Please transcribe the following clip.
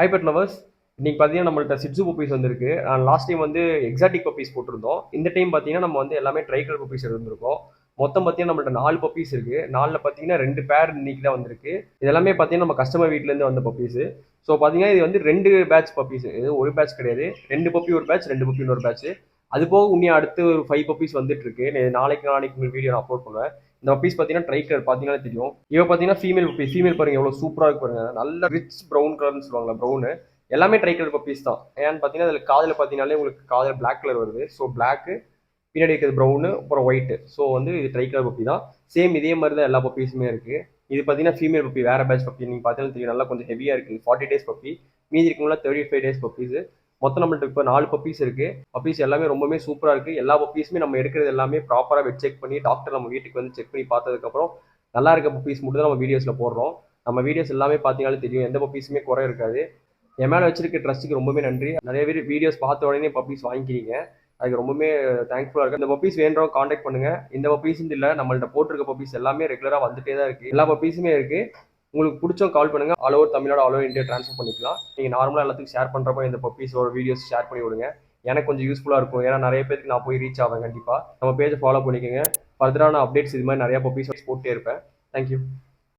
Hi bed lovers. இன்னைக்கு பார்த்தீங்கன்னா நம்மள்ட்ட சிட்ஸு பப்பீஸ் வந்திருக்கு. லாஸ்ட் டைம் வந்து எக்ஸாட்டிக் பப்பீஸ் போட்டிருந்தோம். இந்த டைம் பார்த்தீங்கன்னா நம்ம வந்து எல்லாமே ட்ரைக்கல் பப்பீஸ் எடுத்திருக்கோம். மொத்தம் பார்த்தீங்கன்னா நம்மள்ட்ட 4 பப்பீஸ் இருக்கு. 4ல பார்த்தீங்கன்னா 2 பேர் இன்னைக்கு தான் வந்திருக்கு. இது எல்லாமே பார்த்தீங்கன்னா நம்ம கஸ்டமர் வீட்லேருந்து வந்த பப்பீஸ். ஸோ பார்த்தீங்கன்னா இது வந்து 2 பேட்ச் பப்பீஸ். இது ஒரு பேட்ச் கிடையாது. 2 பப்பி ஒரு பேட்ச், 2 பப்பி ஒரு பேட்ச். அது போக இன்னும் அடுத்து ஒரு 5 பப்பீஸ் வந்துட்டு இருக்கு. நாளைக்கு நாளைக்கு உங்களுக்கு வீடியோ நான் அப்லோட் பண்ணுவேன். இந்த பப்பீஸ் பார்த்தீங்கன்னா ட்ரைக்கர் பார்த்தீங்கன்னா தெரியும். இவ பார்த்தீங்கன்னா ஃபீமேல் பப்பி. ஃபீமேல் பாருங்க எவ்வளோ சூப்பராக இருக்கு பாருங்க. நல்ல ரிச் ப்ரௌன் கலர்னு சொல்லுவாங்க ப்ரௌனு. எல்லாமே ட்ரை கலர் பப்பீஸ் தான். ஏன்னு பார்த்தீங்கன்னா அதில் காதில் பார்த்தீங்கன்னாலே உங்களுக்கு காதில் பிளாக் கலர் வருது. ஸோ பிளாக்கு பின்னாடி இருக்கிறது ப்ரௌனு அப்புறம் ஒயிட்டு. ஸோ வந்து இது ட்ரை கலர் பப்பி தான். சேம் இதே மாதிரி தான் எல்லா பப்பீஸுமே இருக்கு. இது பார்த்தீங்கன்னா ஃபீமேல் பப்பி, வேற பேட்ச் பப்பி. நீங்கள் பார்த்தீங்கன்னா தெரியும், நல்லா கொஞ்சம் ஹெவியாக இருக்கு. 40 டேஸ் பப்பி. மீதி இருக்கவங்களா 35 டேஸ் பப்பீஸ். மொத்தம் நம்மள்ட்ட இப்போ 4 பப்பீஸ் இருக்கு. பப்பீஸ் எல்லாமே ரொம்பவே சூப்பராக இருக்கு. எல்லா பப்பீஸுமே நம்ம எடுக்கிறது எல்லாமே ப்ராப்பராக வெட் செக் பண்ணி டாக்டர் நம்ம வீட்டுக்கு வந்து செக் பண்ணி பார்த்ததுக்கப்புறம் நல்லா இருக்க பப்பீஸ் மட்டும் தான் நம்ம வீடியோஸில் போடுறோம். நம்ம வீடியோஸ் எல்லாமே பார்த்தீங்கன்னாலே தெரியும், எந்த பப்பீஸுமே குறை இருக்காது. என் மேலே வச்சிருக்க ட்ரஸ்ட்டுக்கு ரொம்பவே நன்றி. நிறைய பேர் வீடியோஸ் பார்த்த உடனே பப்பீஸ் வாங்கிக்கிறீங்க. அதுக்கு ரொம்பவே தேங்க்ஃபுல்லாக இருக்கு. இந்த பப்பீஸ் வேணுறவங்க காண்டாக்ட் பண்ணுங்க. இந்த பப்பீஸ் இல்லை, நம்மள்ட்ட போட்டிருக்க பப்பீஸ் எல்லாமே ரெகுலராக வந்துட்டே தான் இருக்கு. எல்லா பப்பீஸுமே இருக்கு. உங்களுக்கு பிடிச்சவங்க கால் பண்ணுங்க. All over Tamil Nadu, all over India transfer பண்ணிக்கலாம். நீங்கள் நார்மலாக எல்லாத்துக்கும் ஷேர் பண்ணுறப்போ இந்த பப்பீஸோட வீடியோஸ் ஷேர் பண்ணி விடுங்க. எனக்கு கொஞ்சம் யூஸ்ஃபுல்லாக இருக்கும். ஏன்னா நிறைய பேருக்கு நான் போய் ரீச் ஆவேன். கண்டிப்பாக நம்ம பேஜை ஃபாலோ பண்ணிக்கோங்க. ஃபர்தரான அப்டேட்ஸ் இது மாதிரி நிறைய பப்பீஸ் போட்டே இருப்பேன். தேங்க்யூ.